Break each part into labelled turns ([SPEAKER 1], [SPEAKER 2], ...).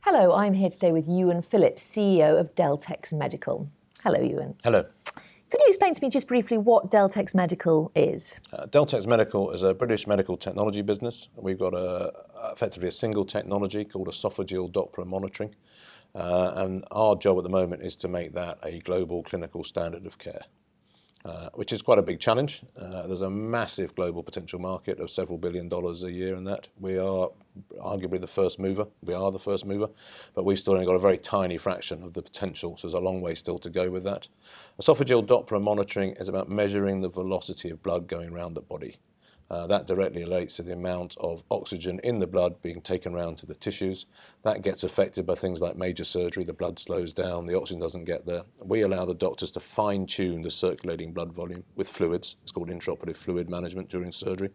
[SPEAKER 1] Hello, I'm here today with Ewan Phillips, CEO of Deltex Medical. Hello, Ewan.
[SPEAKER 2] Hello.
[SPEAKER 1] Could you explain to me just briefly what Deltex Medical is?
[SPEAKER 2] Deltex Medical is a British medical technology business. We've got effectively a single technology called esophageal Doppler monitoring. And our job at the moment is to make that a global clinical standard of care, which is quite a big challenge. There's a massive global potential market of several $billion a year in that. We are arguably the first mover. We are the first mover, but we've still only got a very tiny fraction of the potential, so there's a long way still to go with that. Esophageal Doppler monitoring is about measuring the velocity of blood going around the body. That directly relates to the amount of oxygen in the blood being taken around to the tissues. That gets affected by things like major surgery. The blood slows down, the oxygen doesn't get there. We allow the doctors to fine-tune the circulating blood volume with fluids. It's called intraoperative fluid management during surgery.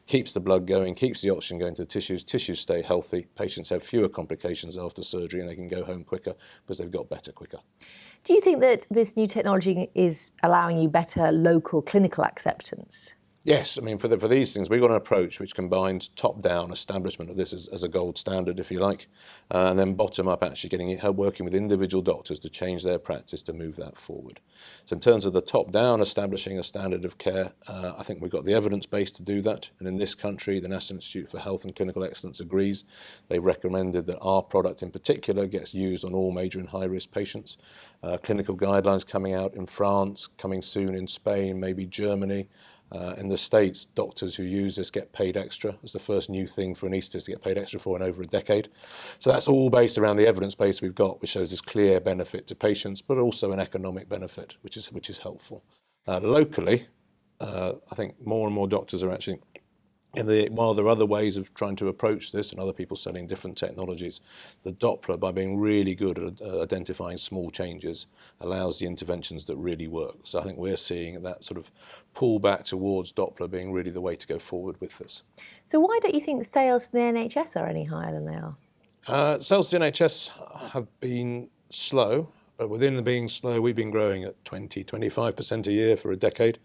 [SPEAKER 2] Keeps the blood going, keeps the oxygen going to the tissues. Tissues stay healthy. Patients have fewer complications after surgery and they can go home quicker because they've got better quicker.
[SPEAKER 1] Do you think that this new technology is allowing you better local clinical acceptance?
[SPEAKER 2] Yes, I mean, for these things, we've got an approach which combines top-down establishment of this as a gold standard, if you like, and then bottom-up actually working with individual doctors to change their practice to move that forward. So in terms of the top-down establishing a standard of care, I think we've got the evidence base to do that. And in this country, the National Institute for Health and Clinical Excellence agrees. They've recommended that our product in particular gets used on all major and high-risk patients. Clinical guidelines coming out in France, coming soon in Spain, maybe Germany. In the States, doctors who use this get paid extra. It's the first new thing for anaesthetists to get paid extra for in over a decade. So that's all based around the evidence base we've got, which shows this clear benefit to patients, but also an economic benefit, which is helpful. Locally, I think more and more doctors are actually, while there are other ways of trying to approach this and other people selling different technologies, the Doppler, by being really good at identifying small changes, allows the interventions that really work. So I think we're seeing that sort of pull back towards Doppler being really the way to go forward with this.
[SPEAKER 1] So why don't you think the sales to the NHS are any higher than they are?
[SPEAKER 2] Sales to the NHS have been slow. But within the being slow, we've been growing at 20-25% a year for a decade,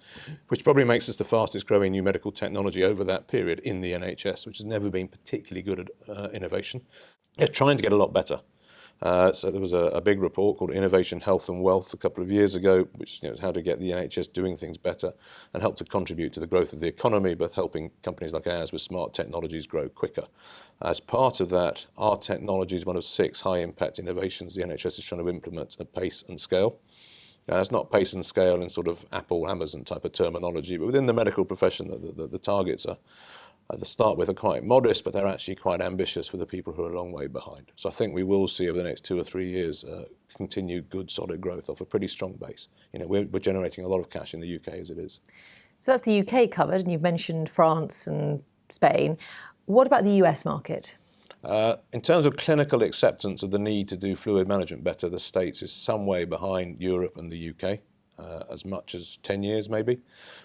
[SPEAKER 2] which probably makes us the fastest growing new medical technology over that period in the NHS, which has never been particularly good at innovation. They're trying to get a lot better. So there was a big report called Innovation, Health and Wealth a couple of years ago, which is how to get the NHS doing things better and help to contribute to the growth of the economy, but helping companies like ours with smart technologies grow quicker. As part of that, our technology is one of 6 high-impact innovations the NHS is trying to implement at pace and scale. It's not pace and scale in sort of Apple, Amazon type of terminology, but within the medical profession, the targets are, at the start with, are quite modest, but they're actually quite ambitious for the people who are a long way behind. So I think we will see over the next 2 or 3 years continued good solid growth off a pretty strong base. We're generating a lot of cash in the UK as it is.
[SPEAKER 1] So that's the UK covered, and you've mentioned France and Spain. What about the US market?
[SPEAKER 2] In terms of clinical acceptance of the need to do fluid management better, the States is some way behind Europe and the UK, as much as 10 years maybe.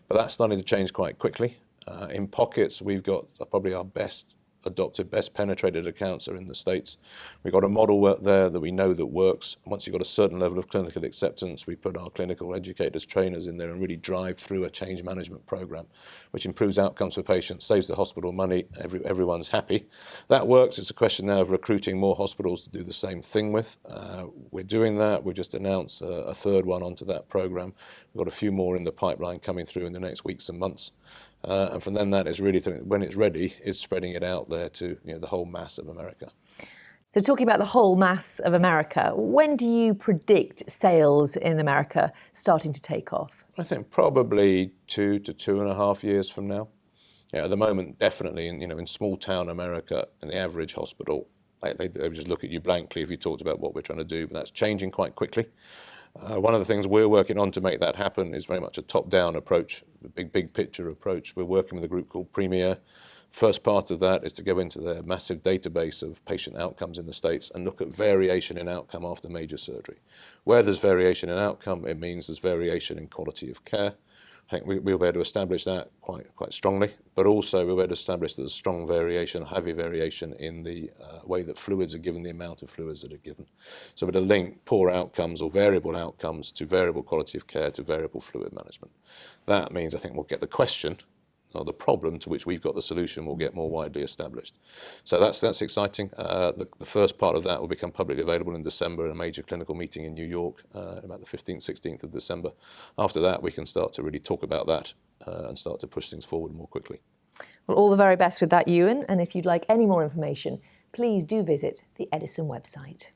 [SPEAKER 2] But that's starting to change quite quickly. In pockets, we've got probably our best adopted, best penetrated accounts are in the States. We've got a model there that we know that works. Once you've got a certain level of clinical acceptance, we put our clinical educators, trainers in there and really drive through a change management program, which improves outcomes for patients, saves the hospital money, everyone's happy. That works. It's a question now of recruiting more hospitals to do the same thing with. We're doing that. We've just announced a third one onto that program. We've got a few more in the pipeline coming through in the next weeks and months. And from then that is really, when it's ready, is spreading it out there to the whole mass of America.
[SPEAKER 1] So talking about the whole mass of America, when do you predict sales in America starting to take off?
[SPEAKER 2] I think probably 2 to 2.5 years from now. At the moment, definitely in small town America, in the average hospital, they would just look at you blankly if you talked about what we're trying to do, but that's changing quite quickly. One of the things we're working on to make that happen is very much a top-down approach, a big picture approach. We're working with a group called Premier. First part of that is to go into their massive database of patient outcomes in the States and look at variation in outcome after major surgery. Where there's variation in outcome, it means there's variation in quality of care. I think we'll be able to establish that quite strongly, but also we'll be able to establish that there's strong variation, heavy variation in the way that fluids are given, the amount of fluids that are given. So we're to link poor outcomes or variable outcomes to variable quality of care to variable fluid management. That means I think we'll get the question, or the problem to which we've got the solution will get more widely established. So that's exciting. The first part of that will become publicly available in December in a major clinical meeting in New York, about the 15th, 16th of December. After that, we can start to really talk about that and start to push things forward more quickly.
[SPEAKER 1] Well, all the very best with that, Ewan. And if you'd like any more information, please do visit the Edison website.